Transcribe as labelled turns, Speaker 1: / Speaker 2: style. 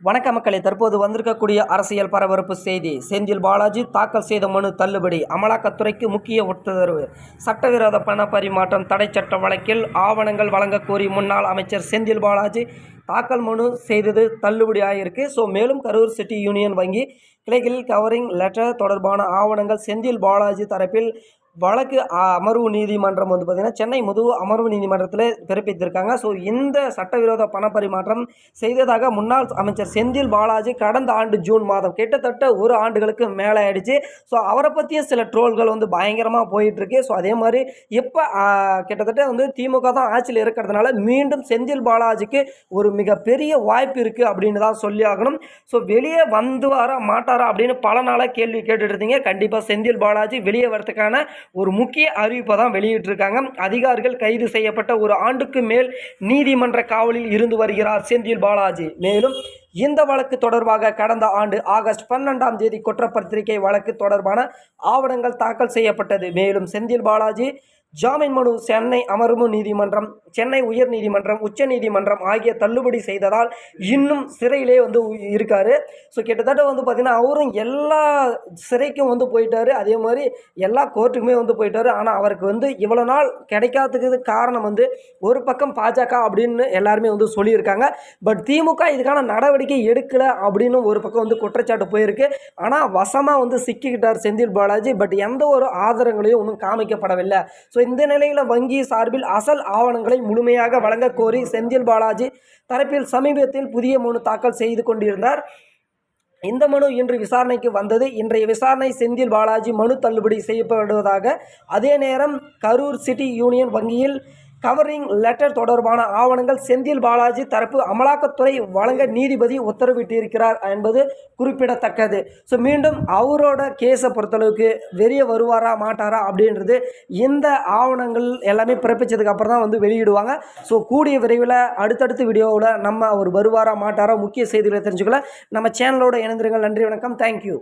Speaker 1: வணக்க மக்களே, தற்போது வந்திருக்கக்கூடிய அரசியல் பரபரப்பு செய்தி. செந்தில் பாலாஜி தாக்கல் செய்த மனு தள்ளுபடி. அமலாக்கத்துறைக்கு முக்கிய உத்தரவு. சட்டவிரோத பண பரிமாற்றம் தடை சட்ட வழக்கில் ஆவணங்கள் வழங்க கோரி முன்னாள் அமைச்சர் செந்தில் பாலாஜி தாக்கல் மனு செய்தது தள்ளுபடி ஆகியிருக்கு. மேலும் கரூர் சிட்டி யூனியன் வங்கி கிளைகளில் கவரிங் லெட்டர் தொடர்பான ஆவணங்கள் செந்தில் பாலாஜி தரப்பில் வழக்கு அமர்வு நீதிமன்றம் பார்த்திங்கன்னா சென்னை முதுகு அமர்வு நீதிமன்றத்தில் பிறப்பித்திருக்காங்க. இந்த சட்டவிரோத பண பரிமாற்றம் செய்ததாக முன்னாள் அமைச்சர் செந்தில் பாலாஜி கடந்த ஆண்டு ஜூன் மாதம் கிட்டத்தட்ட ஒரு ஆண்டுகளுக்கு மேலே ஆயிடுச்சு. அவரை பற்றிய சில ட்ரோல்கள் பயங்கரமாக போயிட்டுருக்கு. அதே மாதிரி இப்போ கிட்டத்தட்ட திமுக தான் ஆட்சியில் இருக்கிறதுனால மீண்டும் செந்தில் பாலாஜிக்கு ஒரு மிகப்பெரிய வாய்ப்பு இருக்குது அப்படின்னு தான் சொல்லி ஆகணும். வெளியே வந்துவாரா மாட்டாரா அப்படின்னு பல நாளாக கேள்வி கேட்டுட்டு இருந்தீங்க. கண்டிப்பாக செந்தில் பாலாஜி வெளியே வரதுக்கான ஒரு முக்கிய அறிவிப்பை தான் வெளியிட்டிருக்காங்க. அதிகாரிகள் கைது செய்யப்பட்ட ஒரு ஆண்டுக்கு மேல் நீதிமன்ற காவலில் இருந்து வருகிறார் செந்தில் பாலாஜி. மேலும் இந்த வழக்கு தொடர்பாக கடந்த ஆண்டு ஆகஸ்ட் 12ஆம் தேதி குற்றப்பத்திரிகை வழக்கு தொடர்பான ஆவணங்கள் தாக்கல் செய்யப்பட்டது. மேலும் செந்தில் பாலாஜி ஜாமீன் மனு சென்னை அமர்வு நீதிமன்றம், சென்னை உயர் நீதிமன்றம், உச்ச நீதிமன்றம் ஆகிய தள்ளுபடி செய்ததால் இன்னும் சிறையிலே இருக்காரு. கிட்டத்தட்ட பார்த்தீங்கன்னா அவரும் எல்லா சிறைக்கும் போயிட்டாரு. அதே மாதிரி எல்லா கோர்ட்டுக்குமே போயிட்டாரு. ஆனால் அவருக்கு இவ்வளோ நாள் கிடைக்காததுக்கு காரணம் ஒரு பக்கம் பாஜக அப்படின்னு எல்லாருமே சொல்லியிருக்காங்க. பட் திமுக இதுக்கான நடவடிக்கை எடுக்கலை அப்படின்னு ஒரு பக்கம் குற்றச்சாட்டு போயிருக்கு. ஆனால் வசமாக சிக்கிக்கிட்டார் செந்தில் பாலாஜி. பட் எந்த ஒரு ஆதாரங்களையும் ஒன்றும் காமிக்கப்படவில்லை. இந்த நிலையில் வங்கி சார்பில் அசல் ஆவணங்களை முழுமையாக வழங்க கோரி செந்தில் பாலாஜி தரப்பில் சமீபத்தில் புதிய மனு தாக்கல் செய்து கொண்டிருந்தார். இந்த மனு இன்று விசாரணைக்கு வந்தது. இன்றைய விசாரணை செந்தில் பாலாஜி மனு தள்ளுபடி செய்யப்படுவதாக, அதே நேரம் கரூர் சிட்டி யூனியன் வங்கியில் கவரிங் லெட்டர் தொடர்பான ஆவணங்கள் செந்தில் பாலாஜி தரப்பு அமலாக்கத்துறை வழங்க நீதிபதி உத்தரவிட்டிருக்கிறார் என்பது குறிப்பிடத்தக்கது. மீண்டும் அவரோட கேஸை பொறுத்தளவுக்கு வெளியே வருவாரா மாட்டாரா அப்படின்றது இந்த ஆவணங்கள் எல்லாமே பிறப்பிச்சதுக்கு அப்புறம் தான் வெளியிடுவாங்க. கூடிய விரைவில் அடுத்தடுத்த வீடியோவில் நம்ம அவர் வருவாரா மாட்டாரா முக்கிய செய்திகளை தெரிஞ்சுக்கல. நம்ம சேனலோட இணைந்திருங்கள். நன்றி, வணக்கம், தேங்க்யூ.